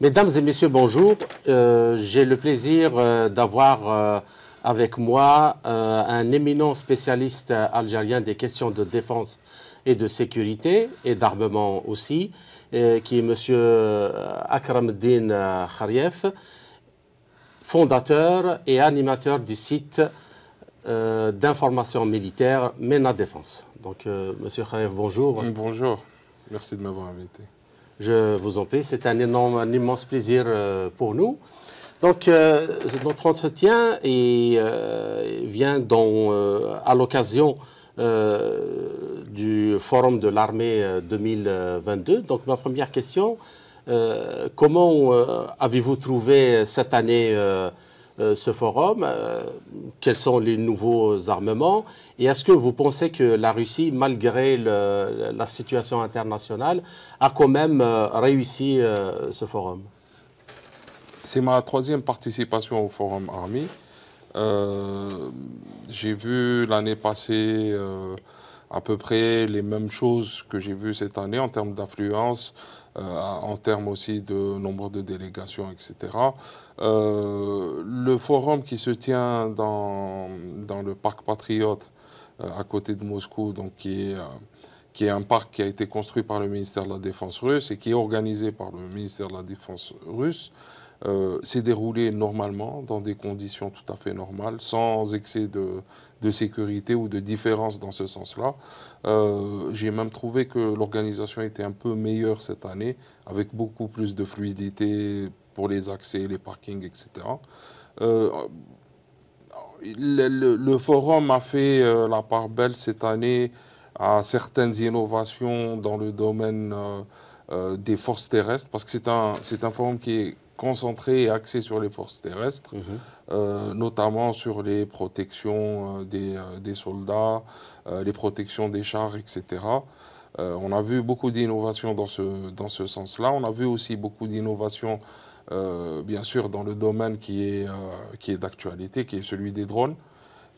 Mesdames et messieurs, bonjour. J'ai le plaisir d'avoir avec moi un éminent spécialiste algérien des questions de défense et de sécurité et d'armement aussi, qui est Monsieur Akram Eddine Kharief, fondateur et animateur du site d'information militaire MENA Défense. Donc, Monsieur Kharief, bonjour. Bonjour, merci de m'avoir invité. Je vous en prie, c'est un immense plaisir pour nous. Donc, notre entretien vient à l'occasion du Forum de l'armée 2022. Donc, ma première question, comment avez-vous trouvé cette année ce forum? Quels sont les nouveaux armements? Et est-ce que vous pensez que la Russie, malgré la situation internationale, a quand même réussi ce forum? C'est ma troisième participation au Forum Army. J'ai vu l'année passée à peu près les mêmes choses que j'ai vues cette année en termes d'affluence, en termes aussi de nombre de délégations, etc. Le forum qui se tient dans le parc Patriote, à côté de Moscou, donc qui est un parc qui a été construit par le ministère de la Défense russe et qui est organisé par le ministère de la Défense russe, s'est déroulé normalement, dans des conditions tout à fait normales, sans excès de sécurité ou de différence dans ce sens-là. J'ai même trouvé que l'organisation était un peu meilleure cette année, avec beaucoup plus de fluidité pour les accès, les parkings, etc. Le forum a fait la part belle cette année à certaines innovations dans le domaine des forces terrestres, parce que c'est un forum qui est concentré et axé sur les forces terrestres, notamment sur les protections des soldats, les protections des chars, etc. On a vu beaucoup d'innovations dans ce sens-là. On a vu aussi beaucoup d'innovations, bien sûr, dans le domaine qui est d'actualité, qui est celui des drones.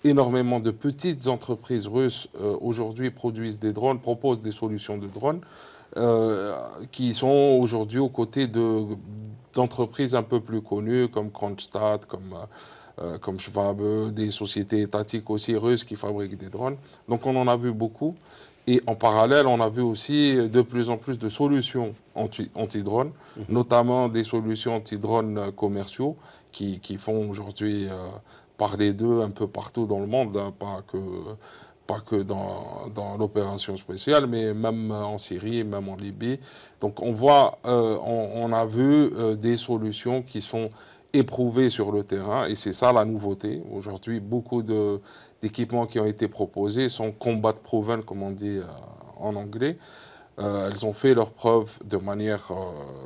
Énormément de petites entreprises russes aujourd'hui produisent des drones, proposent des solutions de drones, qui sont aujourd'hui aux côtés d'entreprises un peu plus connues comme Kronstadt, comme Schwab, des sociétés étatiques aussi russes qui fabriquent des drones. Donc on en a vu beaucoup. Et en parallèle, on a vu aussi de plus en plus de solutions anti-drones, notamment des solutions anti-drones commerciaux qui font aujourd'hui parler d'eux un peu partout dans le monde, hein, pas que dans l'opération spéciale, mais même en Syrie, même en Libye. Donc on voit, on a vu des solutions qui sont éprouvées sur le terrain, et c'est ça la nouveauté. Aujourd'hui, beaucoup d'équipements qui ont été proposés sont combat proven, comme on dit en anglais. Elles ont fait leurs preuves de manière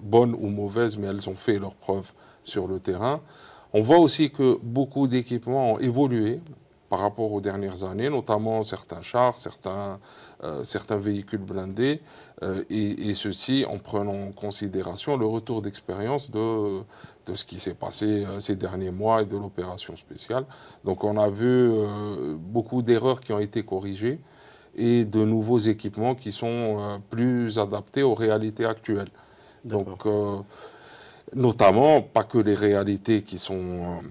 bonne ou mauvaise, mais elles ont fait leurs preuves sur le terrain. On voit aussi que beaucoup d'équipements ont évolué par rapport aux dernières années, notamment certains chars, certains véhicules blindés, et ceci en prenant en considération le retour d'expérience de ce qui s'est passé ces derniers mois et de l'opération spéciale. Donc on a vu beaucoup d'erreurs qui ont été corrigées et de nouveaux équipements qui sont plus adaptés aux réalités actuelles. Donc notamment, pas que les réalités qui sont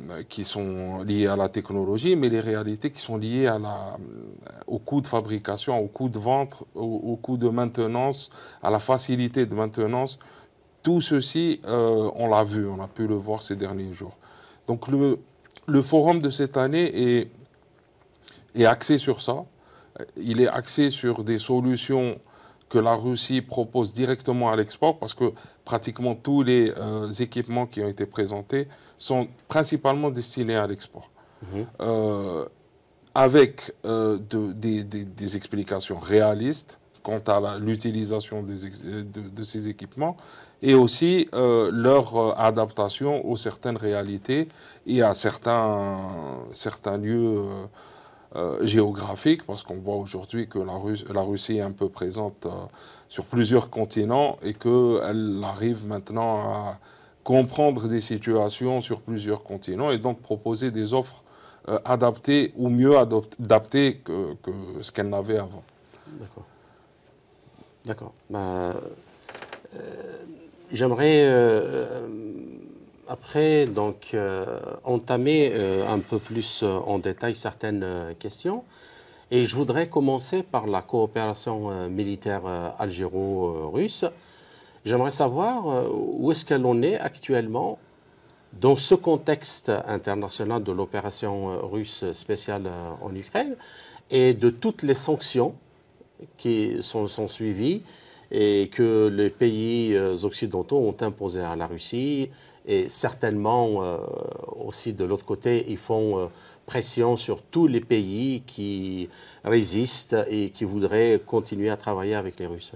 liées à la technologie, mais les réalités qui sont liées au coût de fabrication, au coût de vente, au coût de maintenance, à la facilité de maintenance. Tout ceci, on l'a vu, on a pu le voir ces derniers jours. Donc le forum de cette année est axé sur ça. Il est axé sur des solutions que la Russie propose directement à l'export, parce que pratiquement tous les équipements qui ont été présentés sont principalement destinés à l'export. Avec des explications réalistes quant à l'utilisation de ces équipements, et aussi leur adaptation aux certaines réalités et à certains lieux géographique, parce qu'on voit aujourd'hui que la Russie est un peu présente sur plusieurs continents et qu'elle arrive maintenant à comprendre des situations sur plusieurs continents et donc proposer des offres adaptées ou mieux adaptées que ce qu'elle n'avait avant. D'accord. D'accord. J'aimerais après donc, entamer un peu plus en détail certaines questions. Et je voudrais commencer par la coopération militaire algéro-russe. J'aimerais savoir où est-ce qu'elle en est actuellement dans ce contexte international de l'opération russe spéciale en Ukraine et de toutes les sanctions qui sont suivies et que les pays occidentaux ont imposées à la Russie. Et certainement aussi de l'autre côté, ils font pression sur tous les pays qui résistent et qui voudraient continuer à travailler avec les Russes.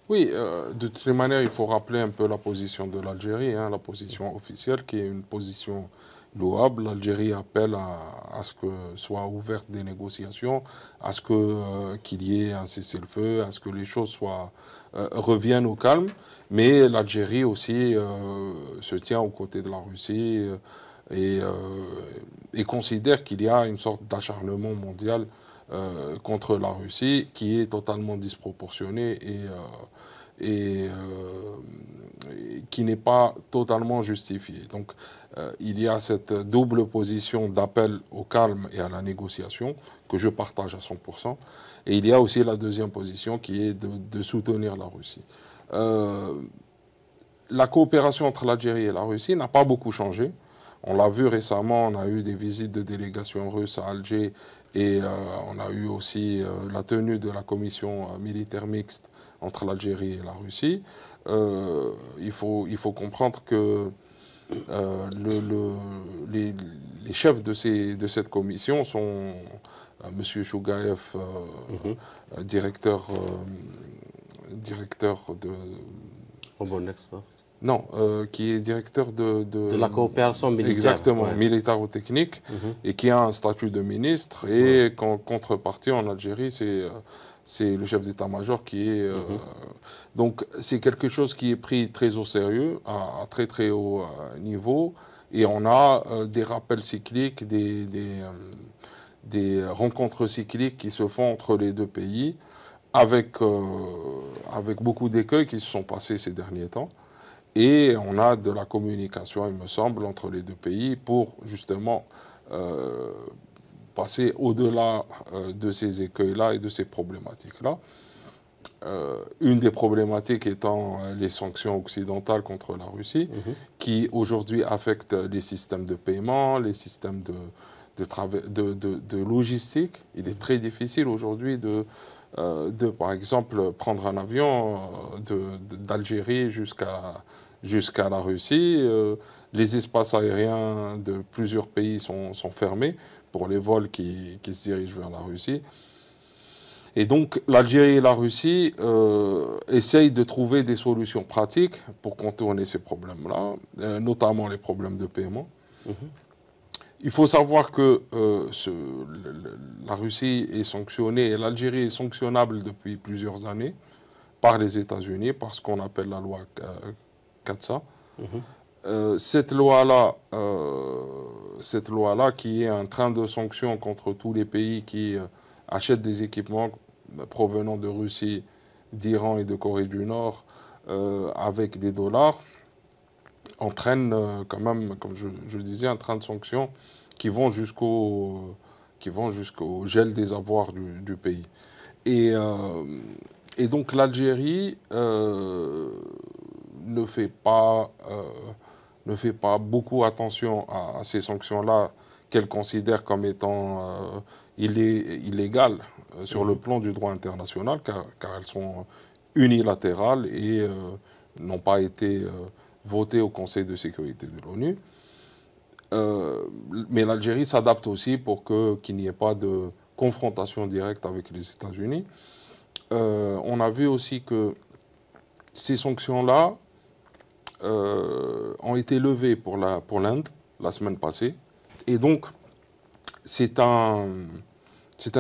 Oui, de toutes les manières, il faut rappeler un peu la position de l'Algérie, hein, la position officielle, qui est une position louable. L'Algérie appelle à ce que soient ouvertes des négociations, à ce qu'il y ait un cessez-le-feu, à ce que les choses reviennent au calme. Mais l'Algérie aussi se tient aux côtés de la Russie et considère qu'il y a une sorte d'acharnement mondial contre la Russie qui est totalement disproportionné et qui n'est pas totalement justifié. Donc il y a cette double position d'appel au calme et à la négociation que je partage à 100%. Et il y a aussi la deuxième position qui est de soutenir la Russie. La coopération entre l'Algérie et la Russie n'a pas beaucoup changé. On l'a vu récemment, on a eu des visites de délégations russes à Alger et on a eu aussi la tenue de la commission militaire mixte entre l'Algérie et la Russie. Il faut comprendre que les chefs de cette commission sont M. Chougaïev, directeur de... Non, qui est directeur de la coopération militaire. Exactement, ouais. Militaro-technique, et qui a un statut de ministre. Et qu'en contrepartie, en Algérie, c'est le chef d'état-major qui est... donc, c'est quelque chose qui est pris très au sérieux, à très très haut niveau. Et on a des rappels cycliques, des rencontres cycliques qui se font entre les deux pays, avec beaucoup d'écueils qui se sont passés ces derniers temps. Et on a de la communication, il me semble, entre les deux pays pour justement passer au-delà de ces écueils-là et de ces problématiques-là. Une des problématiques étant les sanctions occidentales contre la Russie, qui aujourd'hui affectent les systèmes de paiement, les systèmes de logistique. Il est très difficile aujourd'hui de, par exemple, prendre un avion d'Algérie jusqu'à la Russie. Les espaces aériens de plusieurs pays sont fermés pour les vols qui se dirigent vers la Russie. Et donc, l'Algérie et la Russie essayent de trouver des solutions pratiques pour contourner ces problèmes-là, notamment les problèmes de paiement. Il faut savoir que la Russie est sanctionnée et l'Algérie est sanctionnable depuis plusieurs années par les États-Unis, par ce qu'on appelle la loi CAATSA. Cette loi-là, qui est un train de sanctions contre tous les pays qui achètent des équipements provenant de Russie, d'Iran et de Corée du Nord avec des dollars, entraîne quand même, comme je le disais, un train de sanctions qui vont jusqu'au gel des avoirs du pays. Et donc l'Algérie ne fait pas beaucoup attention à ces sanctions-là qu'elle considère comme étant illégales sur le plan du droit international, car elles sont unilatérales et n'ont pas été votées au Conseil de sécurité de l'ONU. Mais l'Algérie s'adapte aussi pour qu'il n'y ait pas de confrontation directe avec les États-Unis. On a vu aussi que ces sanctions-là ont été levées pour l'Inde la semaine passée. Et donc, c'est un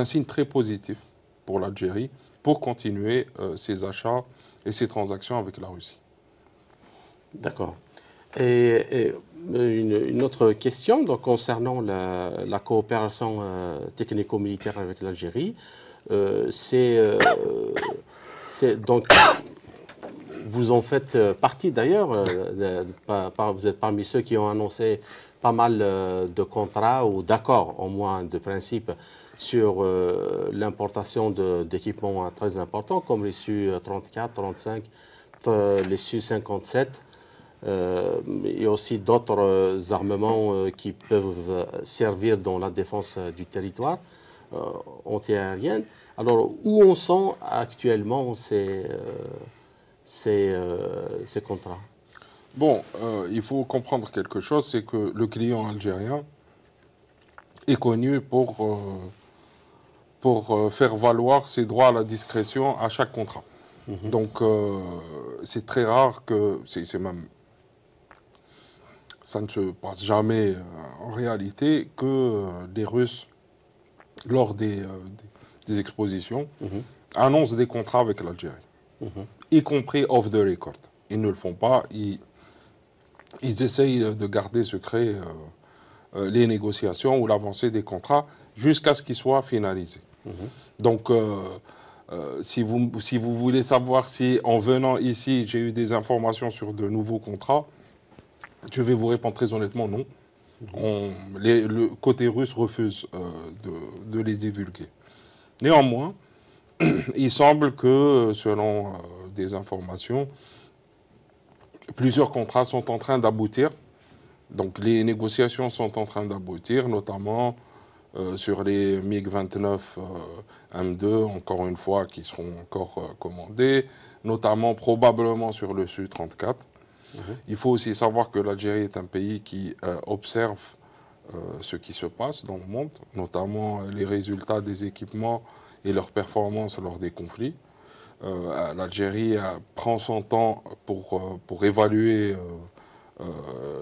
signe très positif pour l'Algérie pour continuer ses achats et ses transactions avec la Russie. D'accord. Et une autre question donc, concernant la coopération technico-militaire avec l'Algérie. Donc, vous en faites partie d'ailleurs. Vous êtes parmi ceux qui ont annoncé pas mal de contrats ou d'accords, au moins de principe, sur l'importation d'équipements très importants comme les Su-34, 35, les Su-57 et aussi d'autres armements qui peuvent servir dans la défense du territoire antiaérienne. Alors, où en sont actuellement ces contrats? Bon, il faut comprendre quelque chose, c'est que le client algérien est connu pour faire valoir ses droits à la discrétion à chaque contrat. Donc, c'est très rare que, c'est même, ça ne se passe jamais en réalité, que les Russes, lors des expositions, annoncent des contrats avec l'Algérie, y compris off the record. Ils ne le font pas, ils essayent de garder secret les négociations ou l'avancée des contrats jusqu'à ce qu'ils soient finalisés. Donc, si vous voulez savoir si en venant ici, j'ai eu des informations sur de nouveaux contrats, je vais vous répondre très honnêtement non. Le côté russe refuse de les divulguer. Néanmoins, il semble que, selon des informations, plusieurs contrats sont en train d'aboutir. Donc les négociations sont en train d'aboutir, notamment sur les MiG-29 M2, encore une fois, qui seront encore commandés, notamment probablement sur le Su-34. Il faut aussi savoir que l'Algérie est un pays qui observe ce qui se passe dans le monde, notamment les résultats des équipements et leurs performances lors des conflits. L'Algérie prend son temps pour évaluer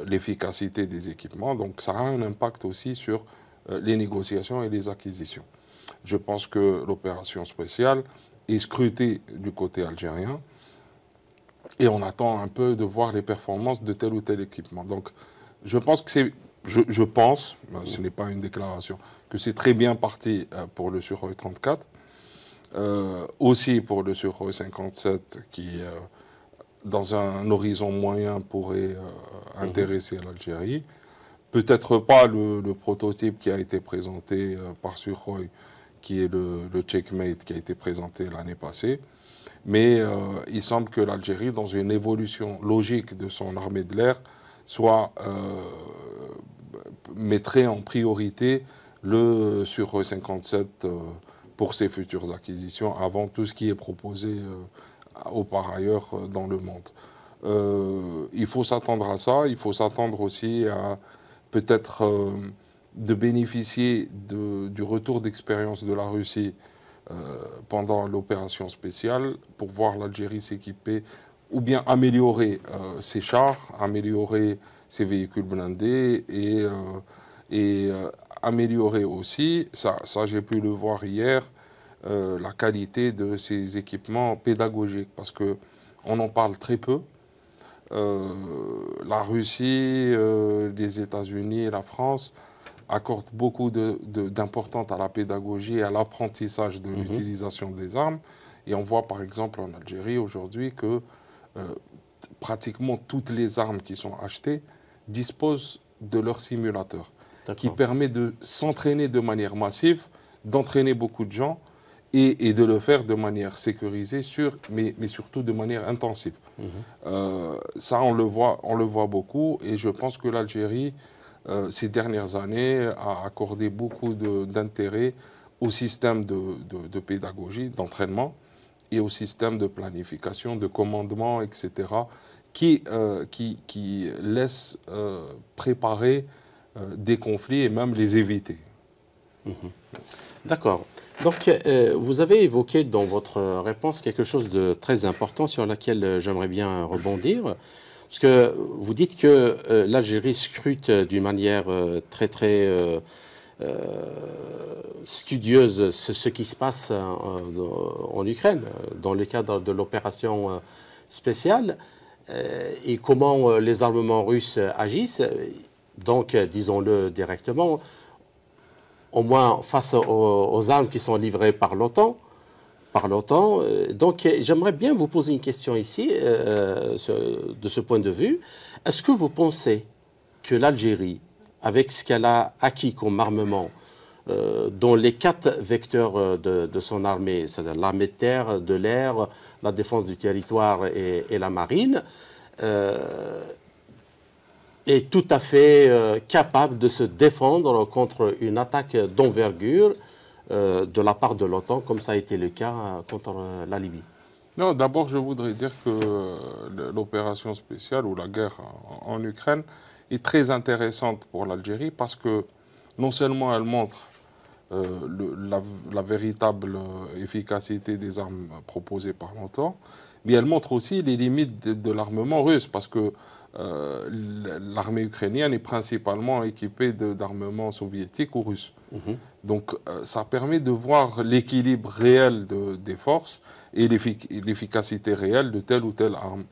l'efficacité des équipements, donc ça a un impact aussi sur les négociations et les acquisitions. Je pense que l'opération spéciale est scrutée du côté algérien et on attend un peu de voir les performances de tel ou tel équipement. Donc je pense que c'est, je pense, ce n'est pas une déclaration, que c'est très bien parti pour le Sukhoi 34, aussi pour le Sukhoi 57 qui, dans un horizon moyen, pourrait intéresser l'Algérie. Peut-être pas le prototype qui a été présenté par Sukhoi, qui est le Checkmate qui a été présenté l'année passée. Mais il semble que l'Algérie, dans une évolution logique de son armée de l'air, mettrait en priorité le Sukhoi 57 pour ses futures acquisitions, avant tout ce qui est proposé par ailleurs dans le monde. Il faut s'attendre à ça, il faut s'attendre aussi à peut-être de bénéficier du retour d'expérience de la Russie pendant l'opération spéciale pour voir l'Algérie s'équiper ou bien améliorer ses chars, améliorer ses véhicules blindés et améliorer aussi, ça j'ai pu le voir hier, la qualité de ses équipements pédagogiques parce qu'on en parle très peu. La Russie, les États-Unis et la France accordent beaucoup d'importance à la pédagogie et à l'apprentissage de l'utilisation des armes. Et on voit par exemple en Algérie aujourd'hui que pratiquement toutes les armes qui sont achetées disposent de leur simulateur, qui permet de s'entraîner de manière massive, d'entraîner beaucoup de gens et de le faire de manière sécurisée, mais surtout de manière intensive. Ça, on le voit beaucoup et je pense que l'Algérie, ces dernières années, a accordé beaucoup d'intérêt au système de pédagogie, d'entraînement et au système de planification, de commandement, etc., qui laisse préparer des conflits et même les éviter. D'accord. Donc, vous avez évoqué dans votre réponse quelque chose de très important sur laquelle j'aimerais bien rebondir. Parce que vous dites que l'Algérie scrute d'une manière très studieuse ce qui se passe en Ukraine, dans le cadre de l'opération spéciale, et comment les armements russes agissent. Donc, disons-le directement, au moins face aux armes qui sont livrées par l'OTAN, par l'OTAN. Donc, j'aimerais bien vous poser une question ici, de ce point de vue. Est-ce que vous pensez que l'Algérie, avec ce qu'elle a acquis comme armement, dans les 4 vecteurs de son armée, c'est-à-dire l'armée de terre, de l'air, la défense du territoire et la marine, est tout à fait capable de se défendre contre une attaque d'envergure de la part de l'OTAN, comme ça a été le cas contre la Libye? Non, d'abord, je voudrais dire que l'opération spéciale ou la guerre en Ukraine est très intéressante pour l'Algérie parce que non seulement elle montre la véritable efficacité des armes proposées par l'OTAN, mais elle montre aussi les limites de l'armement russe parce que l'armée ukrainienne est principalement équipée d'armements soviétiques ou russes. Donc ça permet de voir l'équilibre réel des forces et l'efficacité réelle de telle ou telle arme.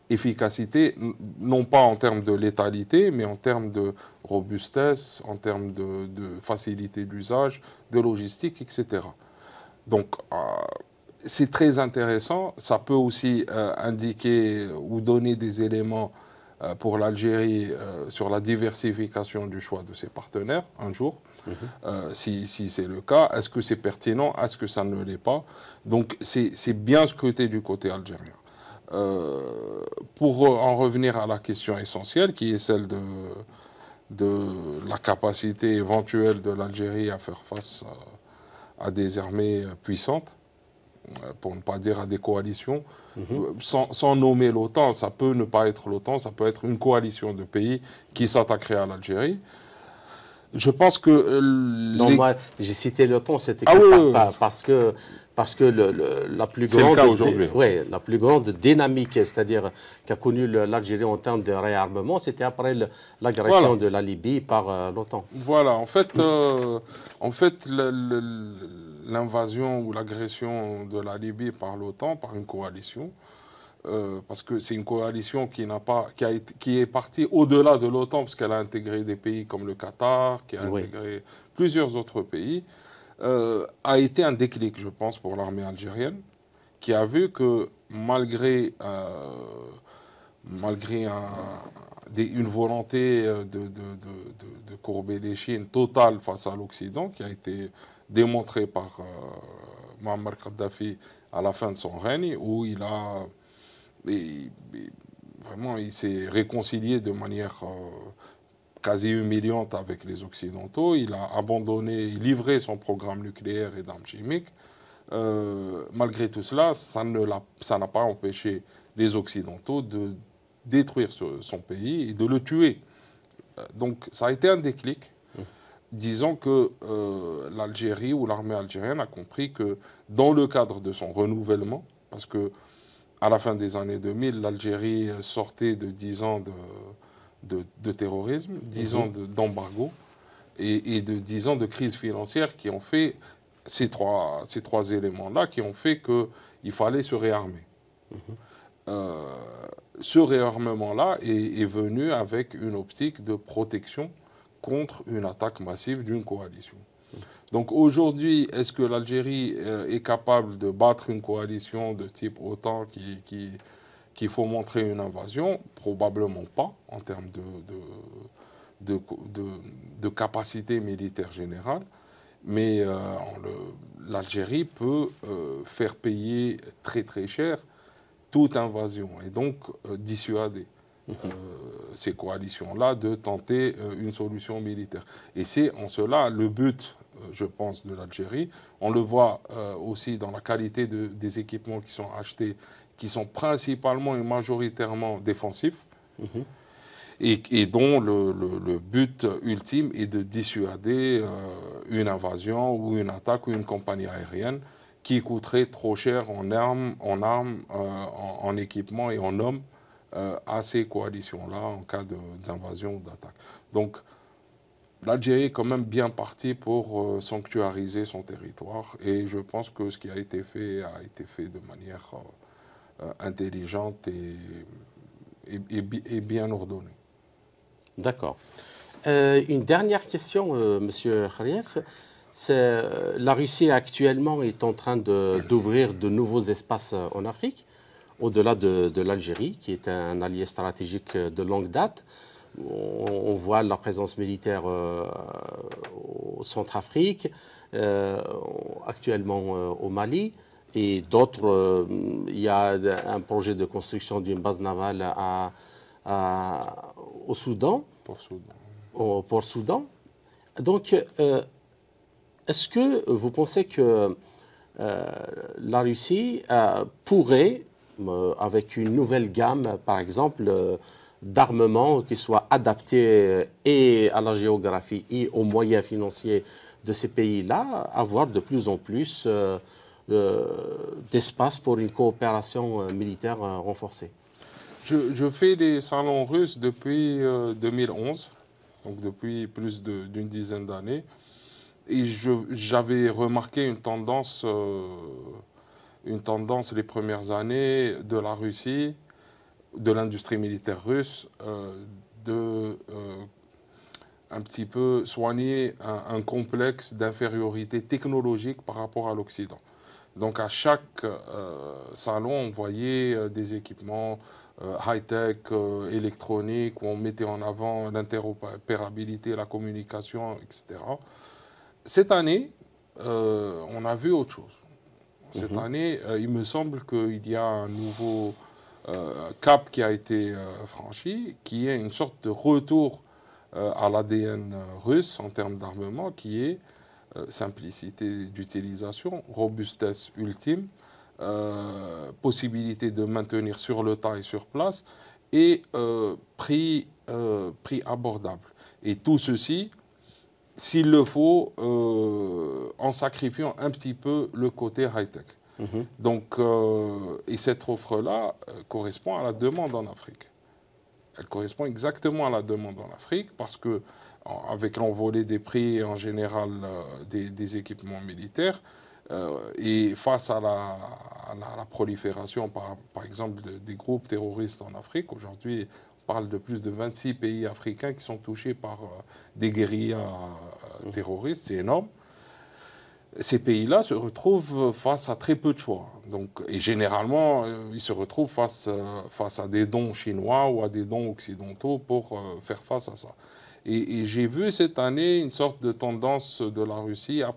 Efficacité, non pas en termes de létalité, mais en termes de robustesse, en termes de facilité d'usage, de logistique, etc. Donc c'est très intéressant. Ça peut aussi indiquer ou donner des éléments pour l'Algérie sur la diversification du choix de ses partenaires un jour. Si c'est le cas, est-ce que c'est pertinent? Est-ce que ça ne l'est pas? Donc c'est bien scruté du côté algérien. Pour en revenir à la question essentielle, qui est celle de la capacité éventuelle de l'Algérie à faire face à des armées puissantes, pour ne pas dire à des coalitions, sans nommer l'OTAN, ça peut ne pas être l'OTAN, ça peut être une coalition de pays qui s'attaquerait à l'Algérie. Je pense que... Non, moi, j'ai cité l'OTAN, c'était parce que la plus grande, la plus grande dynamique, c'est-à-dire qu'a connu l'Algérie en termes de réarmement, c'était après l'agression de la Libye par l'OTAN. Voilà, en fait l'invasion ou l'agression de la Libye par l'OTAN, par une coalition, parce que c'est une coalition qui est partie au-delà de l'OTAN, parce qu'elle a intégré des pays comme le Qatar, qui a intégré plusieurs autres pays, a été un déclic, je pense, pour l'armée algérienne, qui a vu que malgré une volonté de courber l'échine totale face à l'Occident, qui a été démontrée par Muammar Kadhafi à la fin de son règne, où vraiment, il s'est réconcilié de manière quasi humiliante avec les Occidentaux. Il a abandonné, livré son programme nucléaire et d'armes chimiques. Malgré tout cela, ça n'a pas empêché les Occidentaux de détruire son pays et de le tuer. Donc ça a été un déclic. Disons que l'Algérie ou l'armée algérienne a compris que dans le cadre de son renouvellement, parce que à la fin des années 2000, l'Algérie sortait de 10 ans de terrorisme, 10 ans d'embargo et de 10 ans de crise financière qui ont fait ces trois éléments-là qui ont fait qu'il fallait se réarmer. Ce réarmement-là est venu avec une optique de protection contre une attaque massive d'une coalition. Donc aujourd'hui, est-ce que l'Algérie est capable de battre une coalition de type OTAN qu'il faut montrer une invasion? Probablement pas, en termes de capacité militaire générale. Mais l'Algérie peut faire payer très très cher toute invasion et donc dissuader ces coalitions-là de tenter une solution militaire. Et c'est en cela le but, je pense, de l'Algérie. On le voit aussi dans la qualité des équipements qui sont achetés, qui sont principalement et majoritairement défensifs, et dont le but ultime est de dissuader une invasion ou une attaque ou une compagnie aérienne qui coûterait trop cher en armes, en équipement et en hommes à ces coalitions-là en cas d'invasion ou d'attaque. Donc l'Algérie est quand même bien partie pour sanctuariser son territoire et je pense que ce qui a été fait de manière intelligente et bien ordonnée. D'accord. Une dernière question, Monsieur Khalif. La Russie actuellement est en train d'ouvrir de nouveaux espaces en Afrique, au-delà de l'Algérie, qui est un allié stratégique de longue date. On voit la présence militaire au Centrafrique, actuellement au Mali, et d'autres. Il y a un projet de construction d'une base navale au Soudan, au Port Soudan. Donc, est-ce que vous pensez que la Russie pourrait, avec une nouvelle gamme, par exemple, d'armement qui soit adapté et à la géographie et aux moyens financiers de ces pays-là, avoir de plus en plus d'espace pour une coopération militaire renforcée? Je fais des salons russes depuis 2011, donc depuis plus d'une dizaine d'années. Et j'avais remarqué une tendance les premières années de la Russie, de l'industrie militaire russe, un petit peu soigner un complexe d'infériorité technologique par rapport à l'Occident. Donc à chaque salon, on voyait des équipements high-tech, électroniques, où on mettait en avant l'interopérabilité, la communication, etc. Cette année, on a vu autre chose. Cette année, il me semble qu'il y a un nouveau cap qui a été franchi, qui est une sorte de retour à l'ADN russe en termes d'armement, qui est simplicité d'utilisation, robustesse ultime, possibilité de maintenir sur le tas et sur place, et prix abordable. Et tout ceci, s'il le faut, en sacrifiant un petit peu le côté high-tech. Donc, et cette offre-là correspond à la demande en Afrique. Elle correspond exactement à la demande en Afrique parce que, avec l'envolée des prix en général des équipements militaires, et face à la prolifération, par exemple, des groupes terroristes en Afrique, aujourd'hui, on parle de plus de 26 pays africains qui sont touchés par des guérillas terroristes, c'est énorme. Ces pays-là se retrouvent face à très peu de choix. Donc, et généralement, ils se retrouvent face à des dons chinois ou à des dons occidentaux pour faire face à ça. Et j'ai vu cette année une sorte de tendance de la Russie à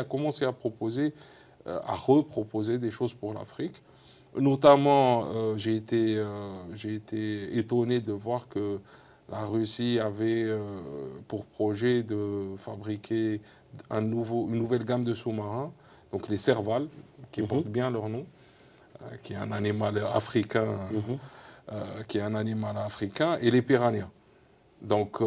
commencer à proposer, à reproposer des choses pour l'Afrique. Notamment, j'ai été étonné de voir que la Russie avait pour projet de fabriquer une nouvelle gamme de sous-marins, donc les Serval, qui portent bien leur nom, qui est un animal africain, et les Piranhas. Donc,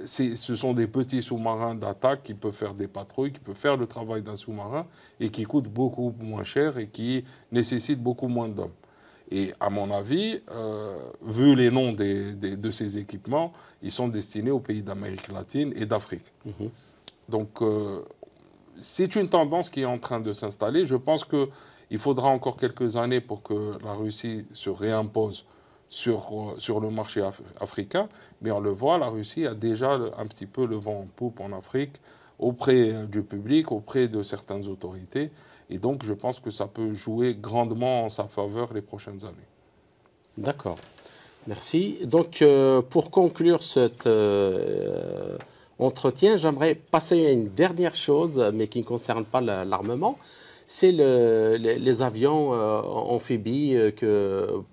ce sont des petits sous-marins d'attaque qui peuvent faire des patrouilles, qui peuvent faire le travail d'un sous-marin et qui coûtent beaucoup moins cher et qui nécessitent beaucoup moins d'hommes. Et à mon avis, vu les noms de ces équipements, ils sont destinés aux pays d'Amérique latine et d'Afrique. Donc, c'est une tendance qui est en train de s'installer. Je pense qu'il faudra encore quelques années pour que la Russie se réimpose sur le marché africain. Mais on le voit, la Russie a déjà un petit peu le vent en poupe en Afrique, auprès du public, auprès de certaines autorités. Et donc, je pense que ça peut jouer grandement en sa faveur les prochaines années. D'accord. Merci. Donc, pour conclure cet entretien, j'aimerais passer à une dernière chose, mais qui ne concerne pas l'armement. C'est les avions amphibies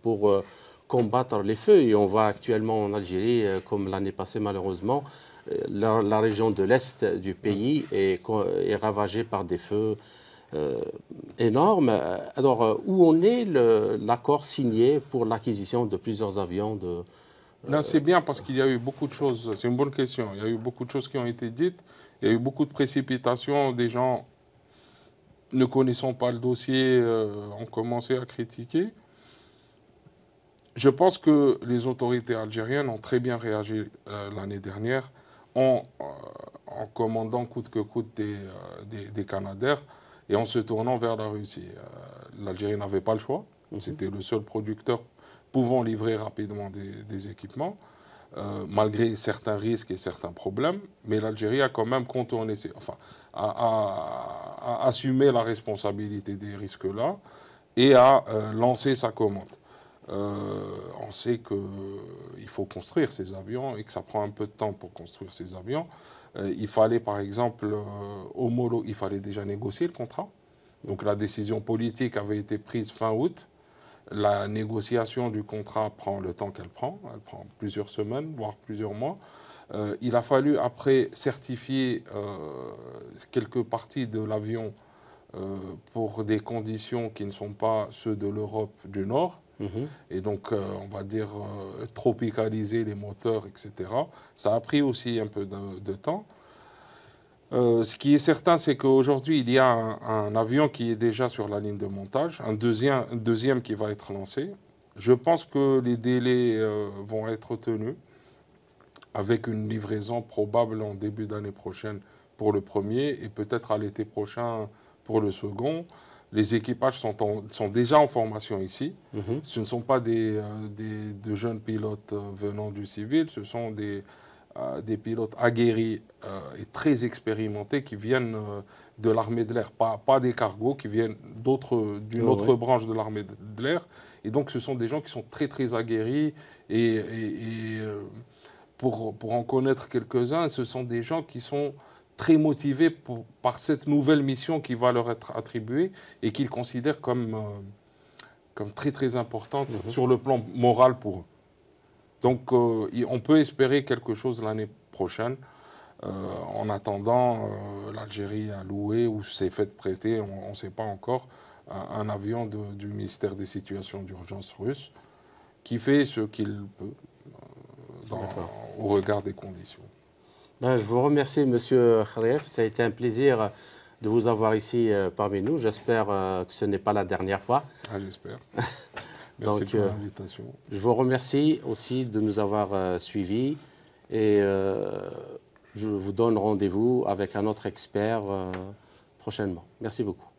pour combattre les feux. Et on voit actuellement en Algérie, comme l'année passée malheureusement, la région de l'Est du pays est ravagée par des feux énorme. Alors, où en est l'accord signé pour l'acquisition de plusieurs avions Non, c'est bien parce qu'il y a eu beaucoup de choses. C'est une bonne question. Il y a eu beaucoup de choses qui ont été dites. Il y a eu beaucoup de précipitations. Des gens ne connaissant pas le dossier ont commencé à critiquer. Je pense que les autorités algériennes ont très bien réagi l'année dernière en commandant coûte que coûte des Canadair et en se tournant vers la Russie. L'Algérie n'avait pas le choix. C'était le seul producteur pouvant livrer rapidement des équipements. malgré certains risques et certains problèmes, mais l'Algérie a quand même contourné, a assumé la responsabilité des risques-là et a lancé sa commande. On sait qu'il faut construire ces avions et que ça prend un peu de temps pour construire ces avions. Il fallait par exemple, il fallait déjà négocier le contrat. Donc la décision politique avait été prise fin août. La négociation du contrat prend le temps qu'elle prend. Elle prend plusieurs semaines, voire plusieurs mois. Il a fallu après certifier quelques parties de l'avion pour des conditions qui ne sont pas ceux de l'Europe du Nord. Et donc, on va dire, tropicaliser les moteurs, etc. Ça a pris aussi un peu de temps. Ce qui est certain, c'est qu'aujourd'hui, il y a un avion qui est déjà sur la ligne de montage, un deuxième qui va être lancé. Je pense que les délais vont être tenus, avec une livraison probable en début d'année prochaine pour le premier et peut-être à l'été prochain pour le second. Les équipages sont déjà en formation ici. Ce ne sont pas de jeunes pilotes venant du civil, ce sont des pilotes aguerris et très expérimentés qui viennent de l'armée de l'air, pas des cargos, qui viennent d'une autre branche de l'armée de l'air. Et donc ce sont des gens qui sont très très aguerris et pour en connaître quelques-uns, ce sont des gens qui sont très motivés par cette nouvelle mission qui va leur être attribuée et qu'ils considèrent comme très très importante sur le plan moral pour eux. Donc on peut espérer quelque chose l'année prochaine. En attendant, l'Algérie a loué ou s'est fait prêter, on ne sait pas encore, un avion du ministère des situations d'urgence russe qui fait ce qu'il peut au regard des conditions. Ben, je vous remercie, M. Khrayef. Ça a été un plaisir de vous avoir ici parmi nous. J'espère que ce n'est pas la dernière fois. Ah, j'espère. Merci pour l'invitation. Je vous remercie aussi de nous avoir suivis et je vous donne rendez-vous avec un autre expert prochainement. Merci beaucoup.